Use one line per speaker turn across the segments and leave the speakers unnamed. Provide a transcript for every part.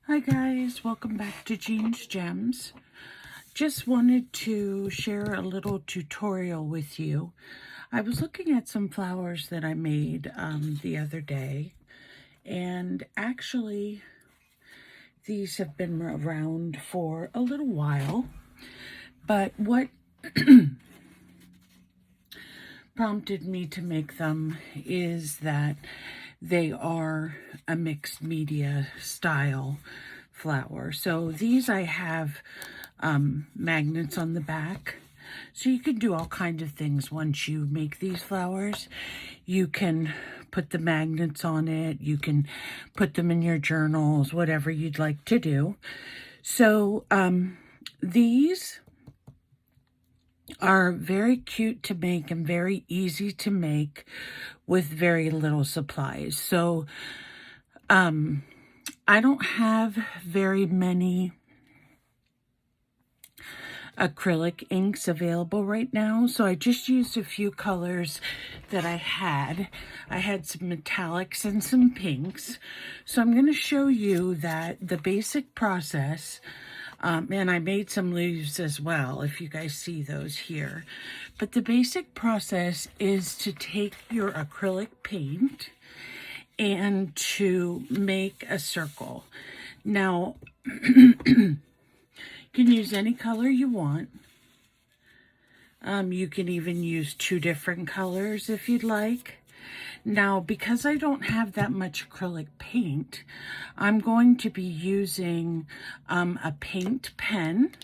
Hi guys, welcome back to Jean's Gems. Just wanted to share a little tutorial with you. I was looking at some flowers that I made the other day, and actually these have been around for a little while, but what prompted me to make them is that they are a mixed media style flower. So these I have magnets on the back. So you can do all kinds of things once you make these flowers. You can put the magnets on it. You can put them in your journals, whatever you'd like to do. So these are very cute to make and very easy to make with very little supplies. So I don't have very many acrylic inks available right now, so I just used a few colors that I had. I had some metallics and some pinks. So I'm going to show you that the basic process, and I made some leaves as well, if you guys see those here. But the basic process is to take your acrylic paint and to make a circle. Now, you can use any color you want. You can even use two different colors if you'd like. Now, because I don't have that much acrylic paint, I'm going to be using a paint pen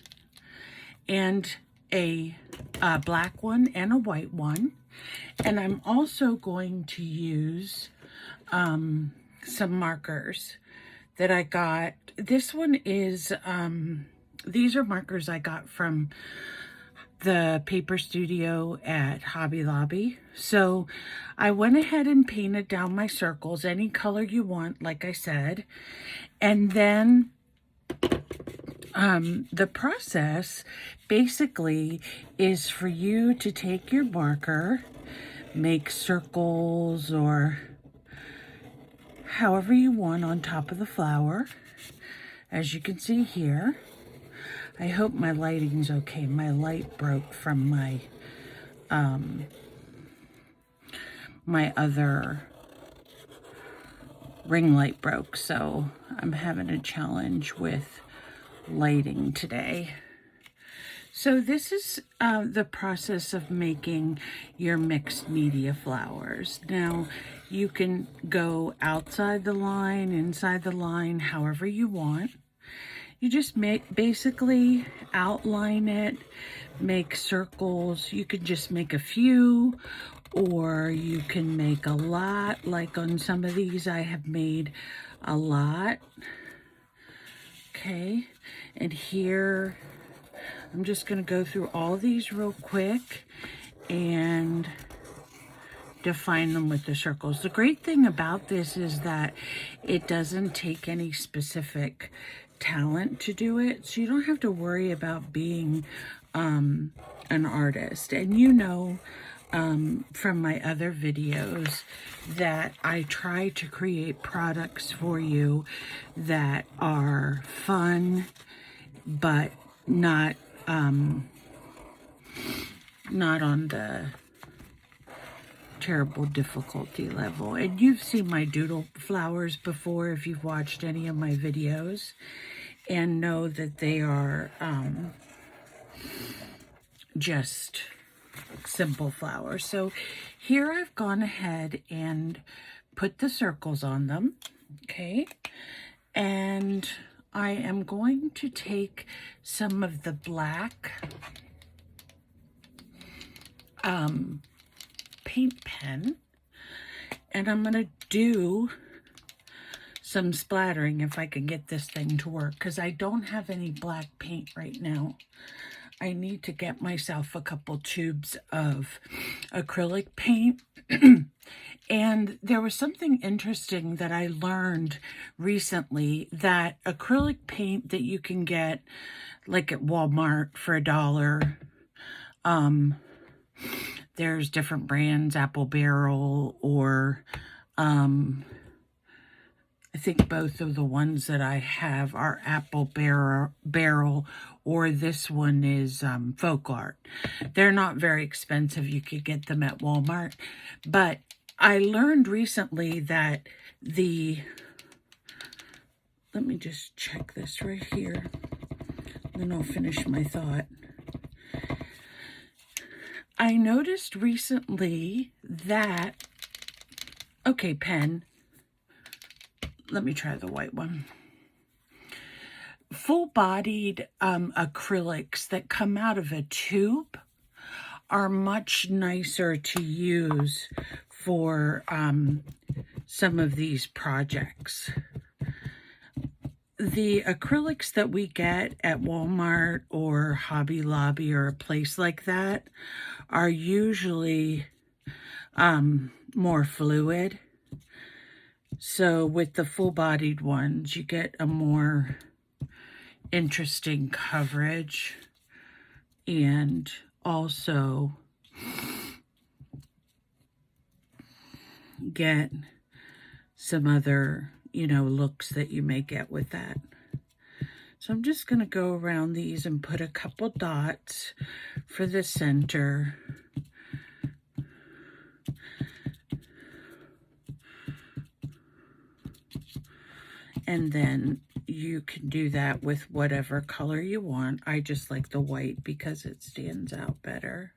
and a black one and a white one. And I'm also going to use some markers that I got. This one is, these are markers I got from the paper studio at Hobby Lobby. So I went ahead and painted down my circles, any color you want, like I said. And then the process basically is for you to take your marker, make circles or however you want on top of the flower, as you can see here. I hope my lighting's okay. My light broke from my my other ring light broke, so I'm having a challenge with lighting today. So this is the process of making your mixed media flowers. Now, you can go outside the line, inside the line, however you want. You just basically outline it, make circles. You can just make a few, or you can make a lot. Like on some of these, I have made a lot. Okay, and here, I'm just going to go through all these real quick and define them with the circles. The great thing about this is that it doesn't take any specific talent to do it, so you don't have to worry about being an artist. And you know from my other videos that I try to create products for you that are fun but not on the terrible difficulty level. And you've seen my doodle flowers before if you've watched any of my videos, and know that they are just simple flowers. So here I've gone ahead and put the circles on them, okay? And I am going to take some of the black paint pen, and I'm going to do some splattering if I can get this thing to work, because I don't have any black paint right now. I need to get myself a couple tubes of acrylic paint. And there was something interesting that I learned recently, that acrylic paint that you can get like at Walmart for $1, there's different brands, Apple Barrel, or I I think both of the ones that I have are Apple Barrel, or this one is Folk Art. They're not very expensive. You could get them at Walmart. But I learned recently that let me just check this right here, then I'll finish my thought. I noticed recently that, okay, pen, let me try the white one. Full-bodied acrylics that come out of a tube are much nicer to use for some of these projects. The acrylics that we get at Walmart or Hobby Lobby or a place like that are usually more fluid. So with the full-bodied ones, you get a more interesting coverage and also get some other, looks that you may get with that. So I'm just going to go around these and put a couple dots for the center. And then you can do that with whatever color you want. I just like the white because it stands out better.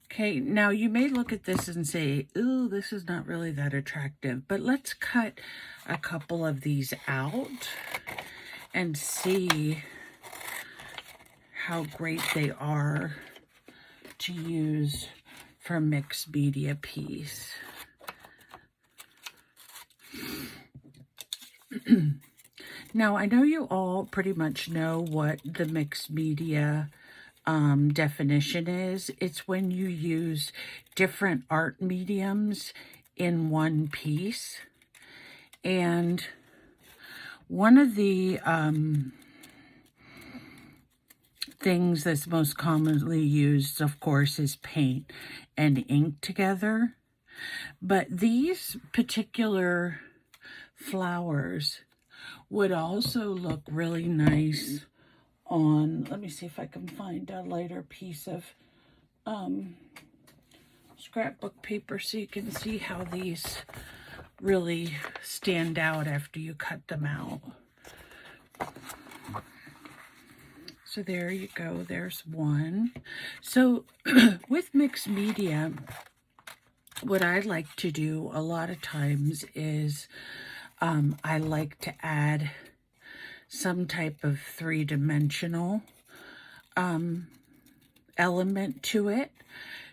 Okay, now you may look at this and say, ooh, this is not really that attractive, but let's cut a couple of these out and see how great they are to use for a mixed media piece. Now, I know you all pretty much know what the mixed media definition is. It's when you use different art mediums in one piece. And one of the things that's most commonly used, of course, is paint and ink together. But these particular flowers would also look really nice on, let me see if I can find a lighter piece of scrapbook paper so you can see how these really stand out after you cut them out. So there you go, there's one. So with mixed media, what I like to do a lot of times is I like to add some type of three-dimensional element to it.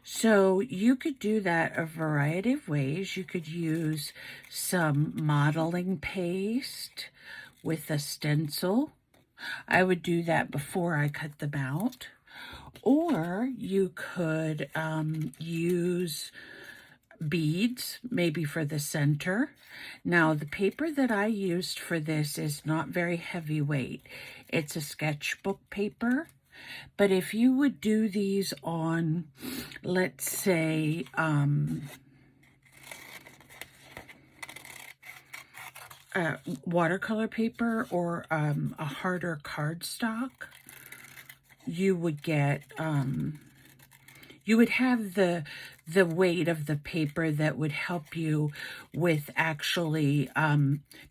So you could do that a variety of ways. You could use some modeling paste with a stencil. I would do that before I cut them out. Or you could use beads, maybe for the center. Now, the paper that I used for this is not very heavyweight. It's a sketchbook paper. But if you would do these on, let's say, watercolor paper or a harder cardstock, you would get, you would have the weight of the paper that would help you with actually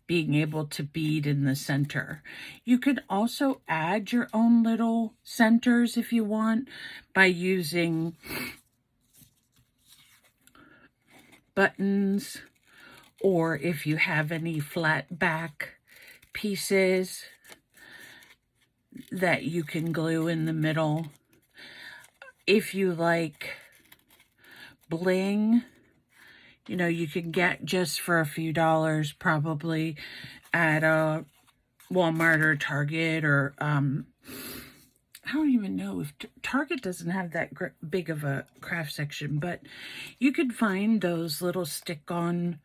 being able to bead in the center. You could also add your own little centers if you want by using buttons, or if you have any flat back pieces that you can glue in the middle. If you like bling, you can get just for a few dollars probably at a Walmart or Target, or I don't even know if Target doesn't have that big of a craft section, but you could find those little stick-on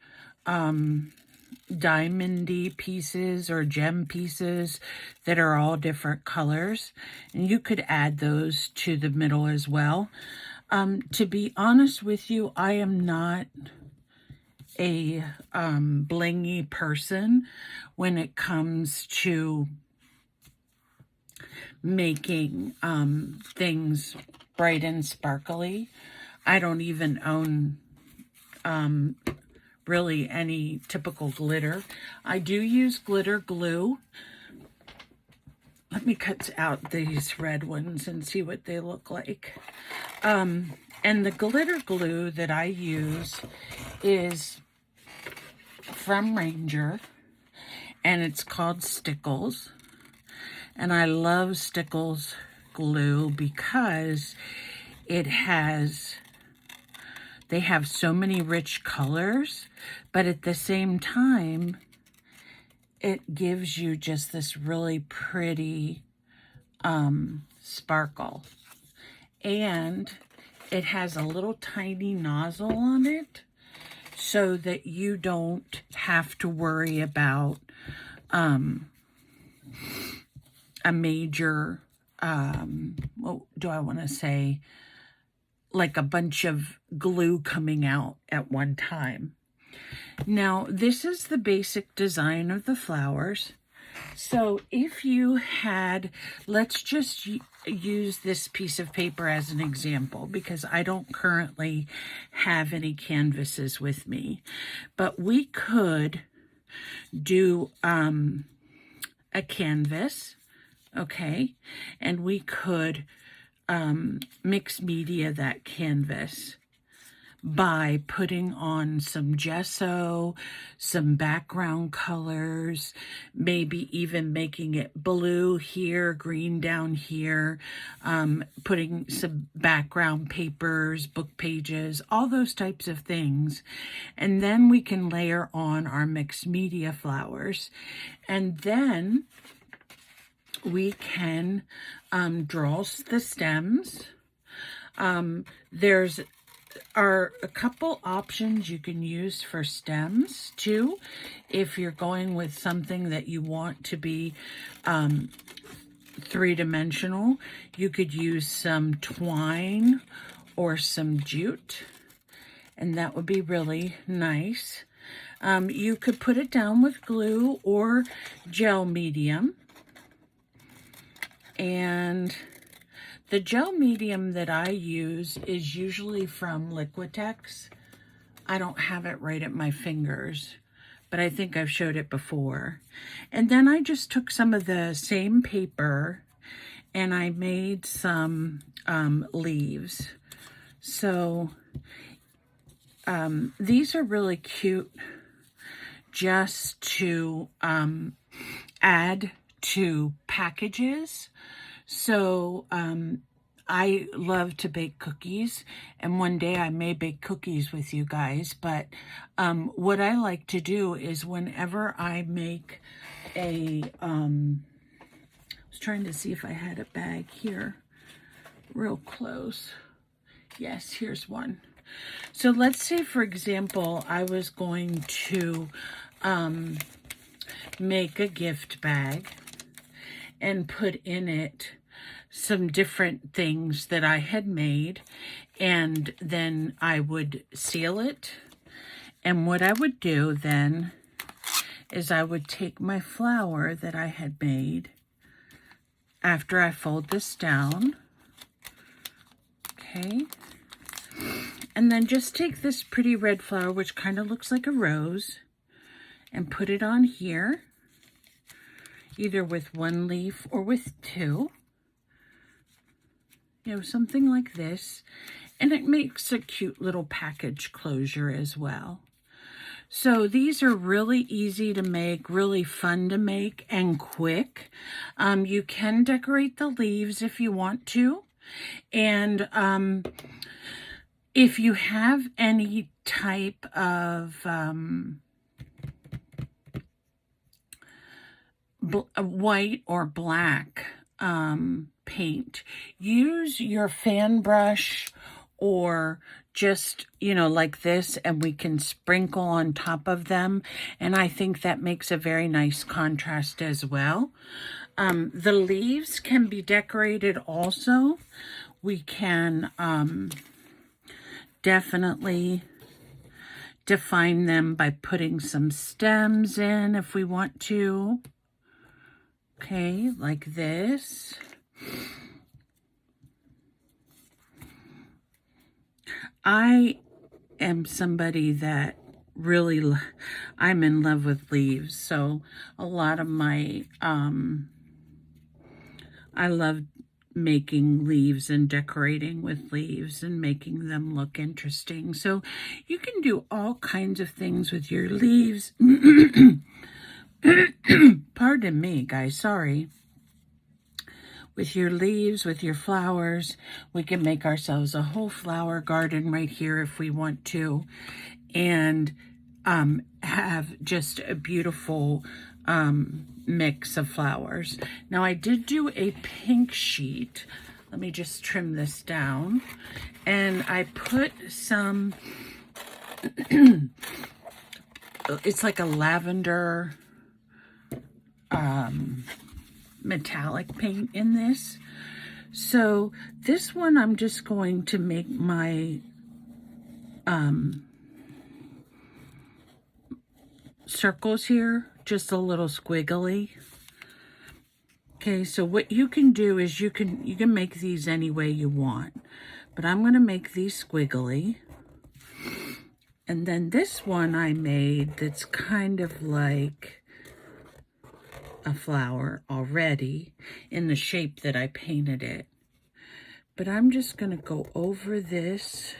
diamondy pieces or gem pieces that are all different colors, and you could add those to the middle as well. To be honest with you, I am not a blingy person when it comes to making things bright and sparkly. I don't even own really any typical glitter. I do use glitter glue. Let me cut out these red ones and see what they look like. And the glitter glue that I use is from Ranger, and it's called Stickles. And I love Stickles glue because they have so many rich colors, but at the same time, it gives you just this really pretty sparkle. And it has a little tiny nozzle on it so that you don't have to worry about a major, what do I want to say, like a bunch of glue coming out at one time. Now, this is the basic design of the flowers. So if you had, let's just use this piece of paper as an example because I don't currently have any canvases with me. But we could do a canvas, okay? And we could mix media that canvas by putting on some gesso, some background colors, maybe even making it blue here, green down here, putting some background papers, book pages, all those types of things. And then we can layer on our mixed media flowers. And then we can draw the stems. There's a couple options you can use for stems too. If you're going with something that you want to be three-dimensional, you could use some twine or some jute, and that would be really nice. You could put it down with glue or gel medium. And the gel medium that I use is usually from Liquitex. I don't have it right at my fingers, but I think I've showed it before. And then I just took some of the same paper and I made some leaves. So these are really cute just to add to packages. So I love to bake cookies, and one day I may bake cookies with you guys, but what I like to do is whenever I make I was trying to see if I had a bag here real close. Yes, here's one. So let's say, for example, I was going to make a gift bag and put in it some different things that I had made, and then I would seal it. And what I would do then is I would take my flower that I had made after I fold this down, okay, and then just take this pretty red flower, which kind of looks like a rose, and put it on here, either with one leaf or with two. You know, something like this. And it makes a cute little package closure as well. So these are really easy to make, really fun to make, and quick. You can decorate the leaves if you want to. And if you have any type of white or black paint, use your fan brush or just, you know, like this, and we can sprinkle on top of them. And I think that makes a very nice contrast as well. The leaves can be decorated also. We can definitely define them by putting some stems in if we want to. Okay, like this. I am somebody that really, I'm in love with leaves. So a lot of my, I love making leaves and decorating with leaves and making them look interesting. So you can do all kinds of things with your leaves. Pardon me, guys, sorry. With your leaves, with your flowers, we can make ourselves a whole flower garden right here if we want to, and have just a beautiful mix of flowers. Now, I did do a pink sheet. Let me just trim this down. And I put some, it's like a lavender metallic paint in this. So this one I'm just going to make my circles here just a little squiggly. Okay, so what you can do is you can make these any way you want, but I'm going to make these squiggly. And then this one I made that's kind of like a flower already in the shape that I painted it. But I'm just going to go over this.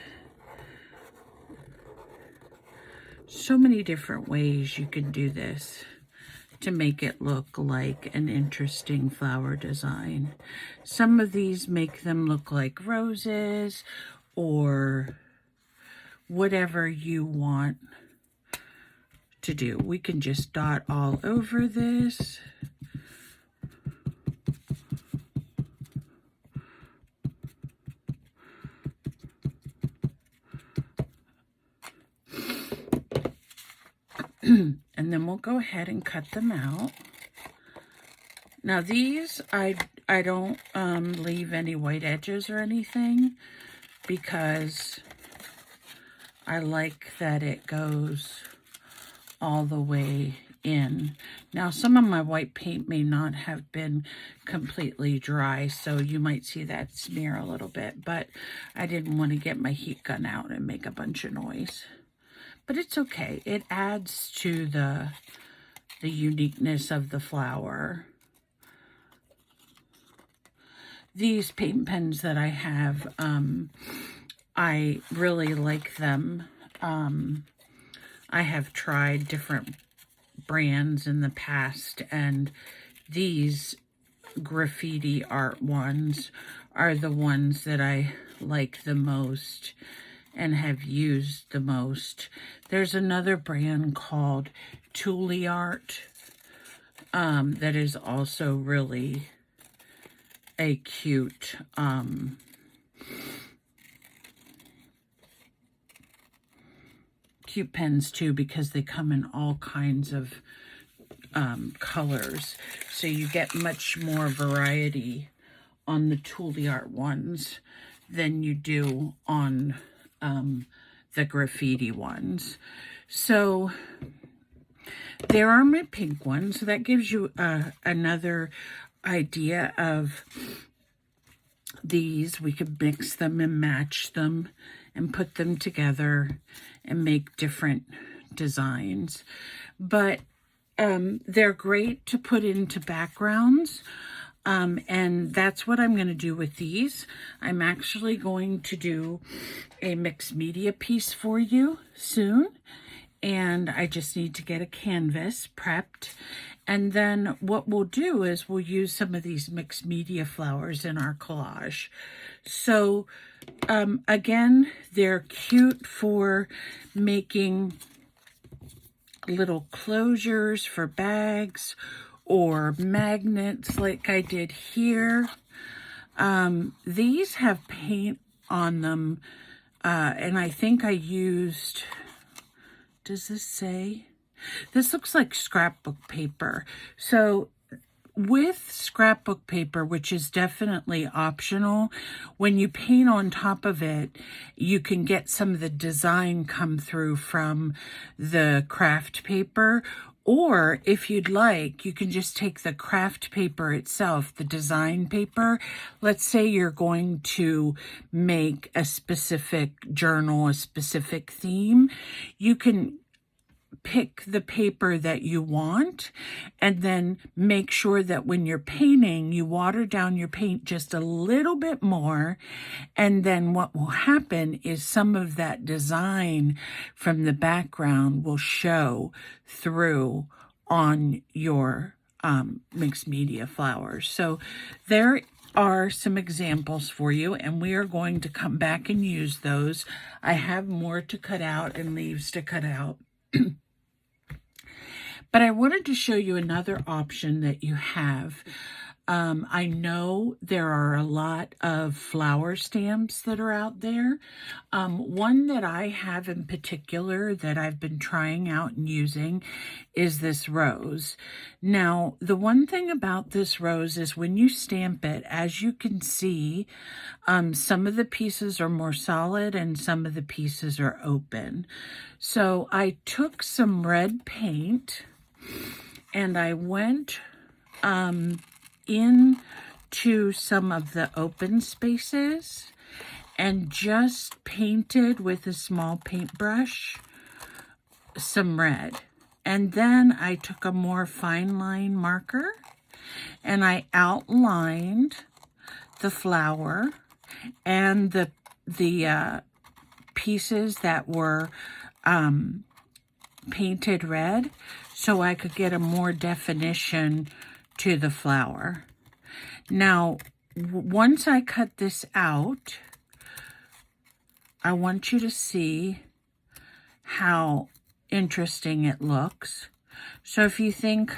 So many different ways you can do this to make it look like an interesting flower design. Some of these make them look like roses or whatever you want to do. We can just dot all over this. And then we'll go ahead and cut them out. Now these, I don't leave any white edges or anything because I like that it goes all the way in. Now some of my white paint may not have been completely dry, so you might see that smear a little bit, but I didn't want to get my heat gun out and make a bunch of noise. But it's okay. It adds to the uniqueness of the flower. These paint pens that I have, I really like them. I have tried different brands in the past, and these graffiti art ones are the ones that I like the most and have used the most. There's another brand called Tule Art that is also really a cute cute pens too, because they come in all kinds of colors, so you get much more variety on the Tule Art ones than you do on the graffiti ones. So there are my pink ones. So that gives you another idea of these. We could mix them and match them and put them together and make different designs. But they're great to put into backgrounds. And that's what I'm going to do with these. I'm actually going to do a mixed media piece for you soon. And I just need to get a canvas prepped. And then what we'll do is we'll use some of these mixed media flowers in our collage. So again, they're cute for making little closures for bags or magnets like I did here. These have paint on them, and I think I used, does this say? This looks like scrapbook paper. So with scrapbook paper, which is definitely optional, when you paint on top of it, you can get some of the design come through from the craft paper. Or if you'd like, you can just take the craft paper itself, the design paper. Let's say you're going to make a specific journal, a specific theme. You can pick the paper that you want and then make sure that when you're painting, you water down your paint just a little bit more. And then what will happen is some of that design from the background will show through on your mixed media flowers. So there are some examples for you, and we are going to come back and use those. I have more to cut out and leaves to cut out. But I wanted to show you another option that you have. I know there are a lot of flower stamps that are out there. One that I have in particular that I've been trying out and using is this rose. Now, the one thing about this rose is when you stamp it, as you can see, some of the pieces are more solid and some of the pieces are open. So I took some red paint and I went into some of the open spaces and just painted with a small paintbrush some red. And then I took a more fine line marker and I outlined the flower and the pieces that were painted red, so I could get a more definition to the flower. Now, once I cut this out, I want you to see how interesting it looks. So if you think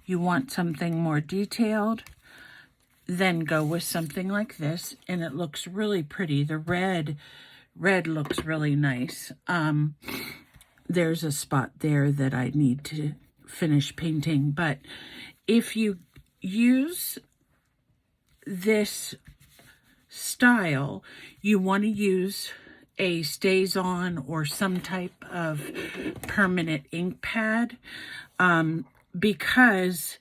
you want something more detailed, then go with something like this, and it looks really pretty. The red looks really nice. There's a spot there that I need to finish painting, but if you use this style, you want to use a StazOn or some type of permanent ink pad, because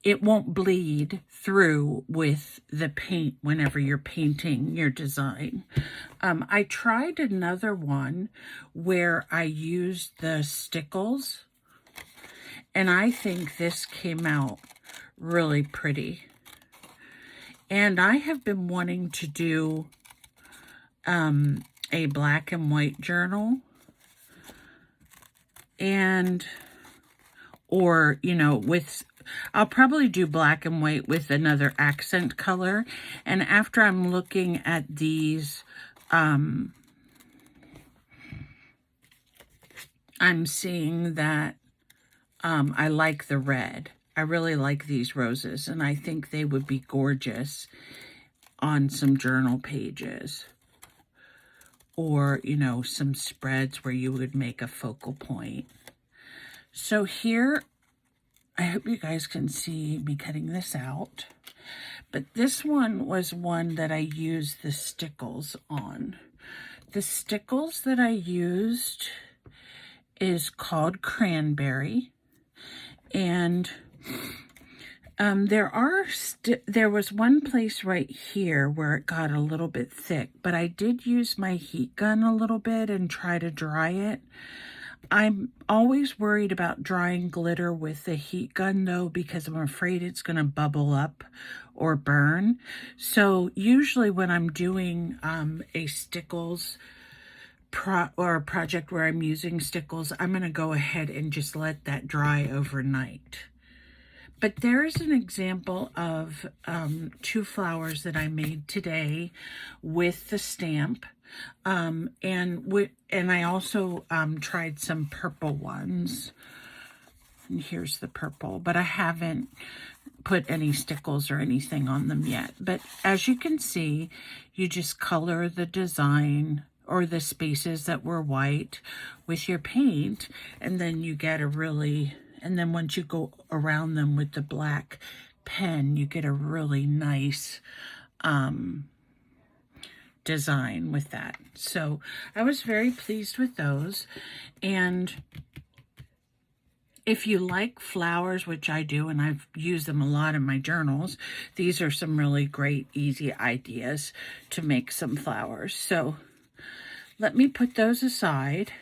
it won't bleed through with the paint whenever you're painting your design. I tried another one where I used the stickles, and I think this came out really pretty. And I have been wanting to do a black and white journal, or, you know, I'll probably do black and white with another accent color. And after I'm looking at these, I'm seeing that I like the red. I really like these roses, and I think they would be gorgeous on some journal pages, or, you know, some spreads where you would make a focal point. So here, I hope you guys can see me cutting this out, but this one was one that I used the stickles on. The stickles that I used is called Cranberry, and there was one place right here where it got a little bit thick, but I did use my heat gun a little bit and try to dry it. I'm always worried about drying glitter with the heat gun though, because I'm afraid it's going to bubble up or burn. So usually when I'm doing a stickles or a project where I'm using stickles, I'm going to go ahead and just let that dry overnight. But there's an example of 2 flowers that I made today with the stamp. And I also tried some purple ones. And here's the purple, but I haven't put any stickles or anything on them yet. But as you can see, you just color the design or the spaces that were white with your paint, and then you get a really and then once you go around them with the black pen, you get a really nice design with that. So I was very pleased with those. And if you like flowers, which I do, and I've used them a lot in my journals, these are some really great, easy ideas to make some flowers. So let me put those aside.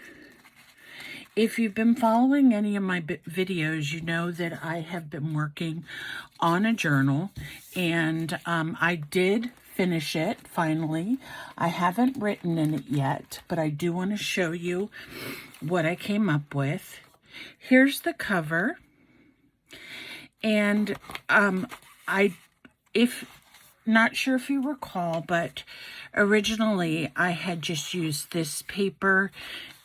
If you've been following any of my videos, you know that I have been working on a journal, and I did finish it finally. I haven't written in it yet, but I do want to show you what I came up with. Here's the cover, and not sure if you recall, but originally I had just used this paper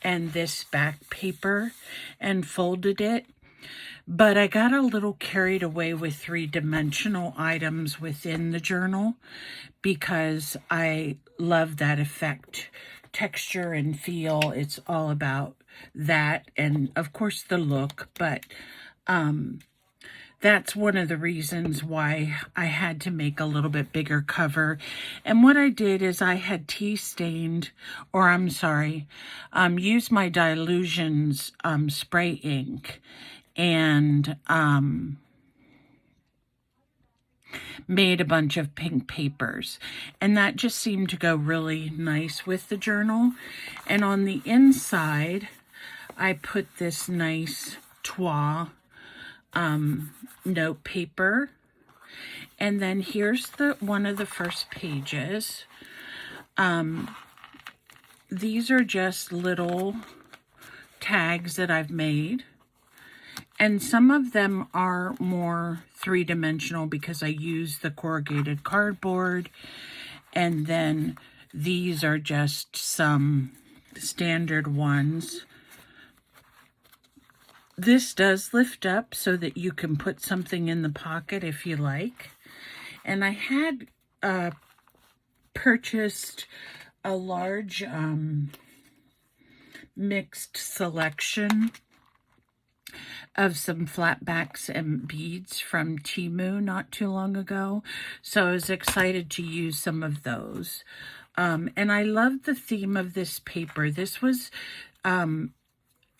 and this back paper and folded it, but I got a little carried away with three-dimensional items within the journal because I love that effect, texture and feel. It's all about that, and of course the look, but that's one of the reasons why I had to make a little bit bigger cover. And what I did is I had used my Dylusions spray ink, and made a bunch of pink papers, and that just seemed to go really nice with the journal. And on the inside I put this nice Twa note paper, and then here's one of the first pages. These are just little tags that I've made, and some of them are more three-dimensional because I use the corrugated cardboard, and then these are just some standard ones. This does lift up so that you can put something in the pocket if you like. And I had purchased a large mixed selection of some flatbacks and beads from Temu not too long ago. So I was excited to use some of those. And I love the theme of this paper. This was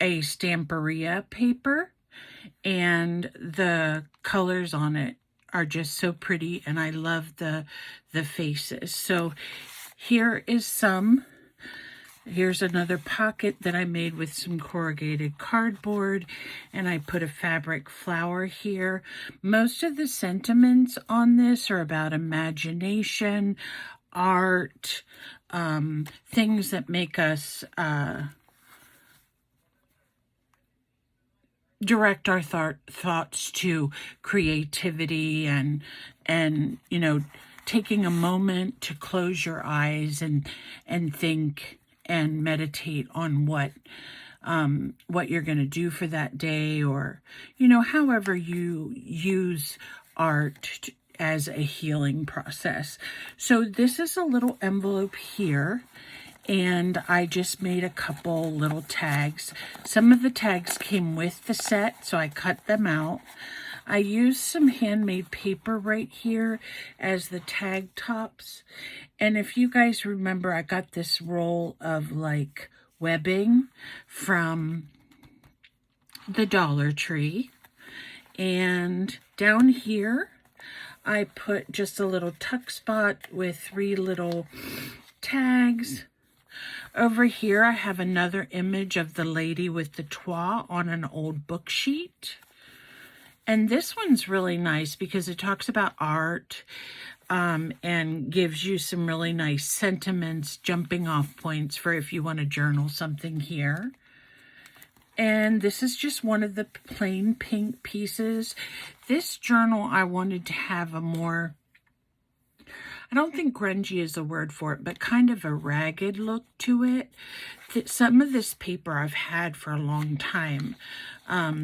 a Stamperia paper, and the colors on it are just so pretty, and I love the faces. So here's another pocket that I made with some corrugated cardboard, and I put a fabric flower here. Most of the sentiments on this are about imagination, art, things that make us direct our thoughts to creativity, and you know, taking a moment to close your eyes and think and meditate on what you're going to do for that day, or you know, however you use art as a healing process. So this is a little envelope here, and I just made a couple little tags. Some of the tags came with the set, so I cut them out. I used some handmade paper right here as the tag tops. And if you guys remember, I got this roll of like webbing from the Dollar Tree. And down here, I put just a little tuck spot with 3 little tags. Over here, I have another image of the lady with the Twa on an old book sheet. And this one's really nice because it talks about art and gives you some really nice sentiments, jumping off points for if you want to journal something here. And this is just one of the plain pink pieces. This journal, I wanted to have a more, I don't think grungy is a word for it, but kind of a ragged look to it. Some of this paper I've had for a long time.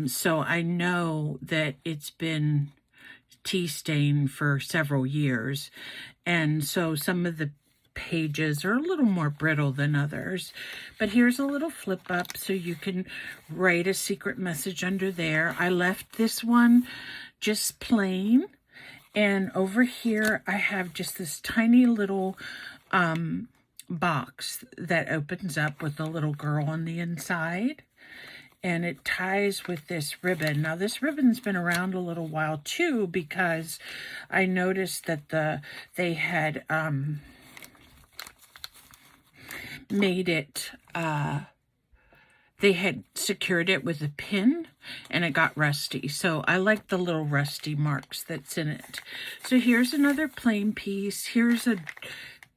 So I know that it's been tea stained for several years. And so some of the pages are a little more brittle than others. But here's a little flip up so you can write a secret message under there. I left this one just plain. And over here, I have just this tiny little box that opens up with a little girl on the inside. And it ties with this ribbon. Now, this ribbon's been around a little while, too, because I noticed that they had made it... they had secured it with a pin and it got rusty. So I like the little rusty marks that's in it. So here's another plain piece. Here's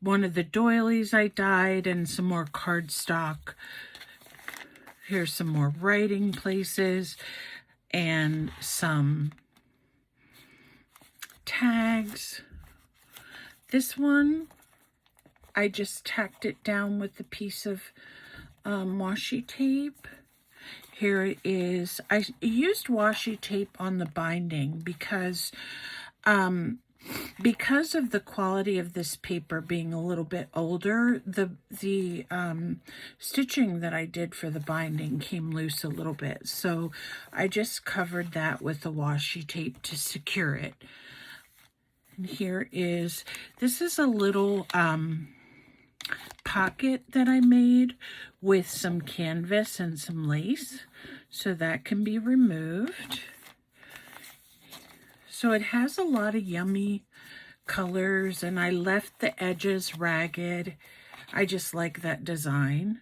one of the doilies I dyed and some more cardstock. Here's some more writing places and some tags. This one, I just tacked it down with a piece of washi tape. Here it is. I used washi tape on the binding because of the quality of this paper being a little bit older, the stitching that I did for the binding came loose a little bit. So I just covered that with the washi tape to secure it. And here is, this is a little pocket that I made with some canvas and some lace, so that can be removed. So it has a lot of yummy colors, and I left the edges ragged. I just like that design.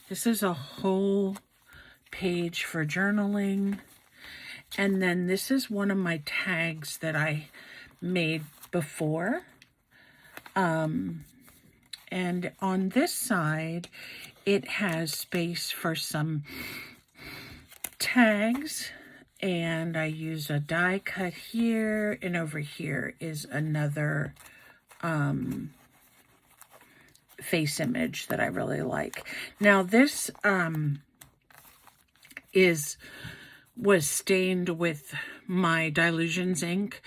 This is a whole page for journaling. And then this is one of my tags that I made before. And on this side, it has space for some tags. And I use a die cut here. And over here is another face image that I really like. Now this was stained with my Dylusions ink,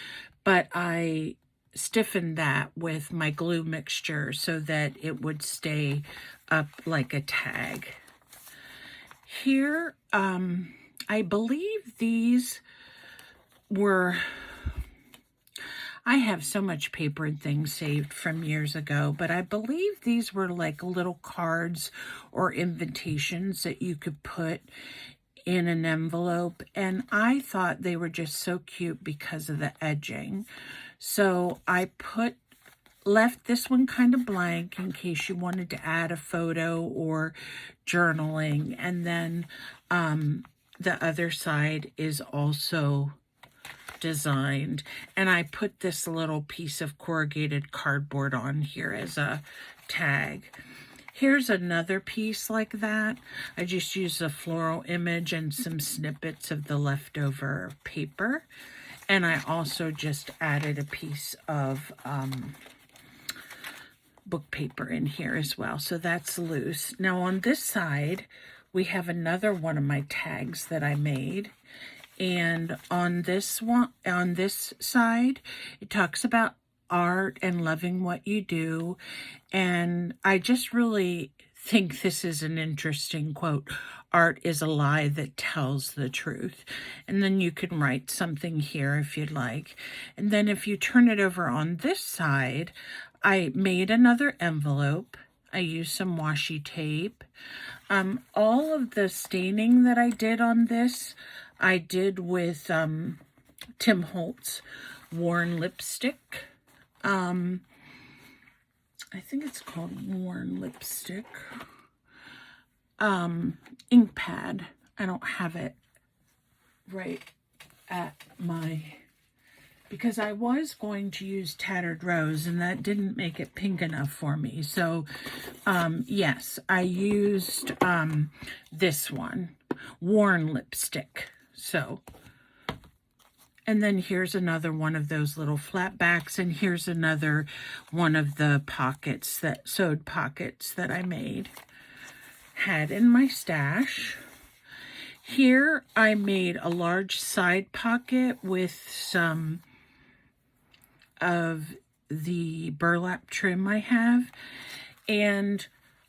but I stiffened that with my glue mixture so that it would stay up like a tag. Here, I believe these were, I have so much paper and things saved from years ago, but I believe these were like little cards or invitations that you could put in an envelope, and I thought they were just so cute because of the edging. So I left this one kind of blank in case you wanted to add a photo or journaling. And then the other side is also designed. And I put this little piece of corrugated cardboard on here as a tag. Here's another piece like that. I just used a floral image and some snippets of the leftover paper. And I also just added a piece of book paper in here as well. So that's loose. Now on this side, we have another one of my tags that I made. And on this one, on this side, it talks about art and loving what you do. And I just really think this is an interesting quote. Art is a lie that tells the truth. And then you can write something here if you'd like. And then if you turn it over on this side, I made another envelope. I used some washi tape. All of the staining that I did on this, I did with Tim Holtz Worn Lipstick. I think it's called Worn Lipstick. Ink pad. I don't have it right at my... because I was going to use Tattered Rose, and that didn't make it pink enough for me. So, yes, I used this one, Worn Lipstick. So, and then here's another one of those little flat backs, and here's another one of the pockets, that sewed pockets that I had in my stash. Here I made a large side pocket with some of the burlap trim I have. And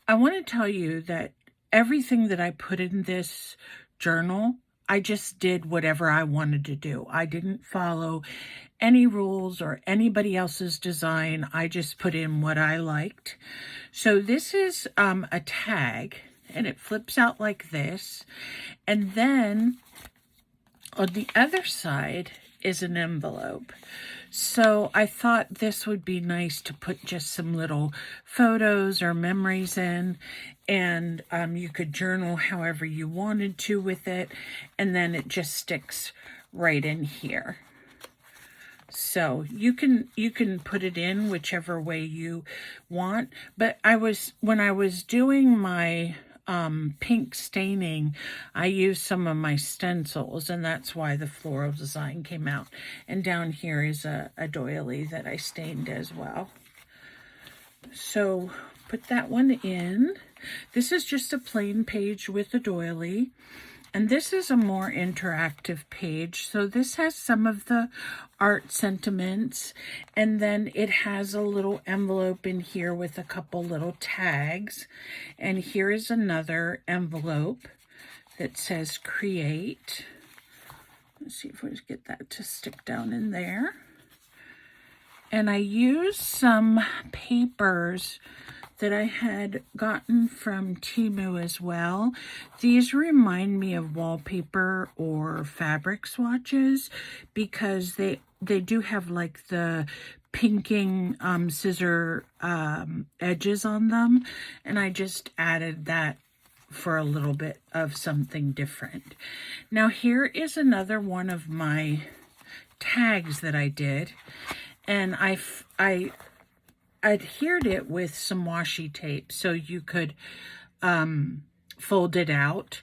I want to tell you that everything that I put in this journal, I just did whatever I wanted to do. I didn't follow any rules or anybody else's design. I just put in what I liked. So this is a tag, and it flips out like this. And then on the other side is an envelope. So I thought this would be nice to put just some little photos or memories in, and you could journal however you wanted to with it, and then it just sticks right in here. So you can put it in whichever way you want. But when I was doing my pink staining, I used some of my stencils, and that's why the floral design came out. And down here is a doily that I stained as well. So put that one in. This is just a plain page with a doily. And this is a more interactive page. So this has some of the art sentiments. And then it has a little envelope in here with a couple little tags. And here is another envelope that says create. Let's see if we can get that to stick down in there. And I used some papers that I had gotten from Temu as well. These remind me of wallpaper or fabric swatches because they do have like the pinking scissor edges on them, and I just added that for a little bit of something different. Now here is another one of my tags that I did, and I adhered it with some washi tape so you could fold it out.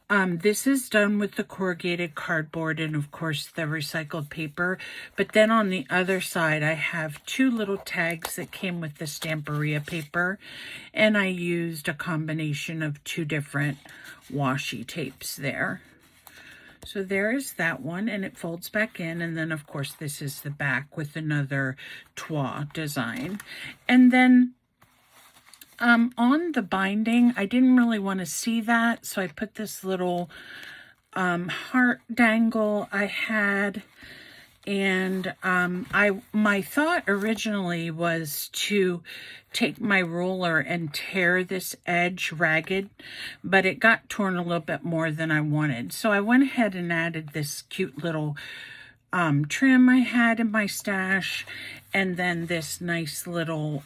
This is done with the corrugated cardboard and of course the recycled paper. But then on the other side I have two little tags that came with the Stamperia paper, and I used a combination of two different washi tapes there. So there is that one, and it folds back in, and then of course this is the back with another toile design. And then on the binding, I didn't really want to see that, so I put this little heart dangle I had. And my thought originally was to take my ruler and tear this edge ragged, but it got torn a little bit more than I wanted. So I went ahead and added this cute little trim I had in my stash, and then this nice little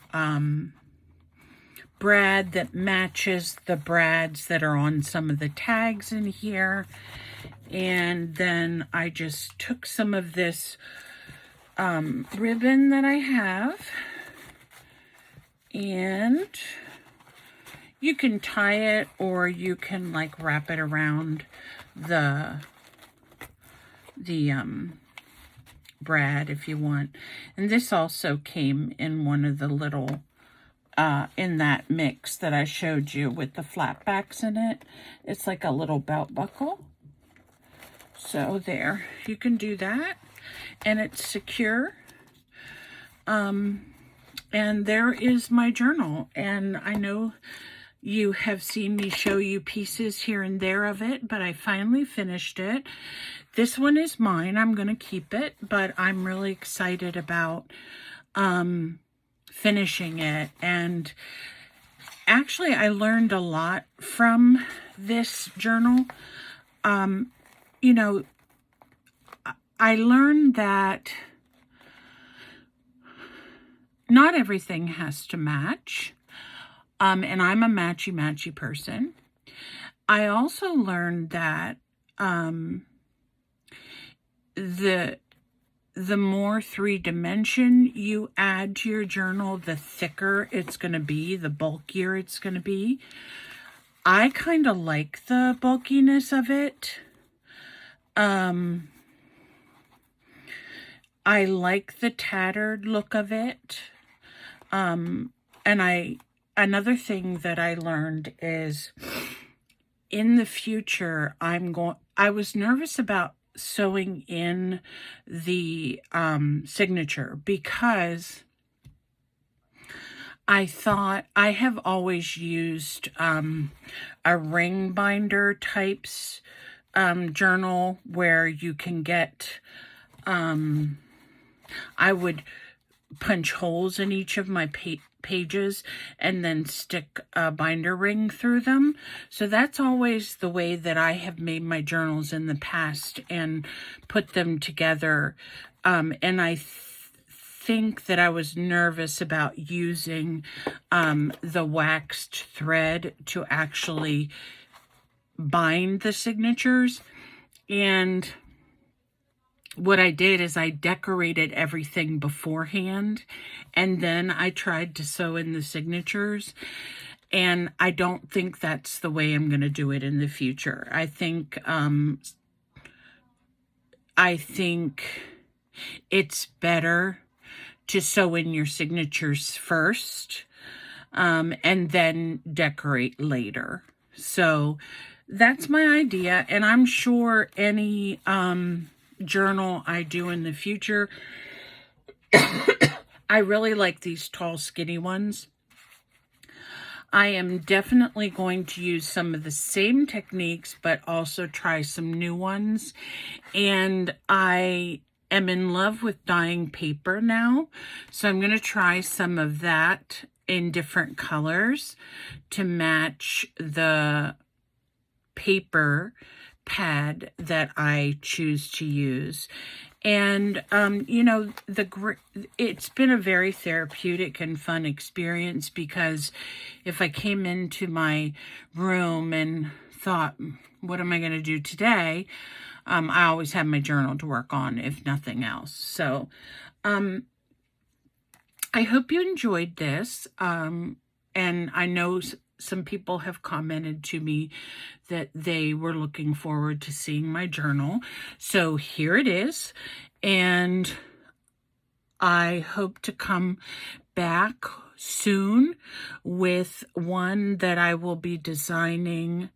brad that matches the brads that are on some of the tags in here. And then I just took some of this ribbon that I have, and you can tie it or you can like wrap it around the brad if you want. And this also came in one of the little in that mix that I showed you with the flat backs in it. It's like a little belt buckle. So there, you can do that, and it's secure. And there is my journal, and I know you have seen me show you pieces here and there of it, but I finally finished it. This one is mine. I'm going to keep it, but I'm really excited about finishing it. And actually, I learned a lot from this journal. You know, I learned that not everything has to match, and I'm a matchy-matchy person. I also learned that the more three-dimension you add to your journal, the thicker it's going to be, the bulkier it's going to be. I kind of like the bulkiness of it. I like the tattered look of it. And another thing that I learned is in the future, I was nervous about sewing in the signature because I thought I have always used a ring binder types journal where you can get, I would punch holes in each of my pages and then stick a binder ring through them. So that's always the way that I have made my journals in the past and put them together. And I think that I was nervous about using the waxed thread to actually bind the signatures. And what I did is I decorated everything beforehand, and then I tried to sew in the signatures. And I don't think that's the way I'm going to do it in the future. I think it's better to sew in your signatures first, and then decorate later. So that's my idea, and I'm sure any journal I do in the future, I really like these tall, skinny ones. I am definitely going to use some of the same techniques, but also try some new ones. And I am in love with dyeing paper now, so I'm going to try some of that in different colors to match the paper pad that I choose to use. And you know, it's been a very therapeutic and fun experience, because if I came into my room and thought, what am I going to do today? I always have my journal to work on, if nothing else. So I hope you enjoyed this. And I know some people have commented to me that they were looking forward to seeing my journal. So here it is. And I hope to come back soon with one that I will be designing,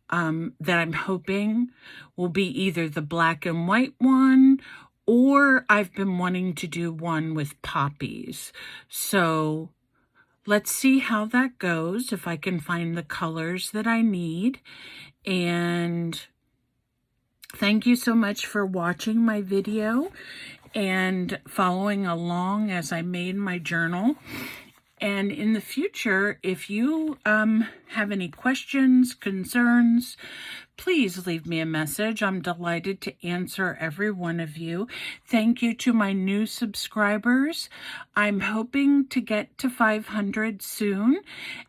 that I'm hoping will be either the black and white one, or I've been wanting to do one with poppies. So let's see how that goes, if I can find the colors that I need. And thank you so much for watching my video and following along as I made my journal. And in the future, if you have any questions, concerns, please leave me a message. I'm delighted to answer every one of you. Thank you to my new subscribers. I'm hoping to get to 500 soon.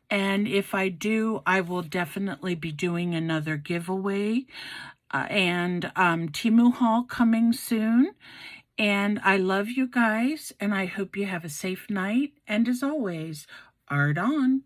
And if I do, I will definitely be doing another giveaway. And Temu haul coming soon. And I love you guys, and I hope you have a safe night. And as always, art on.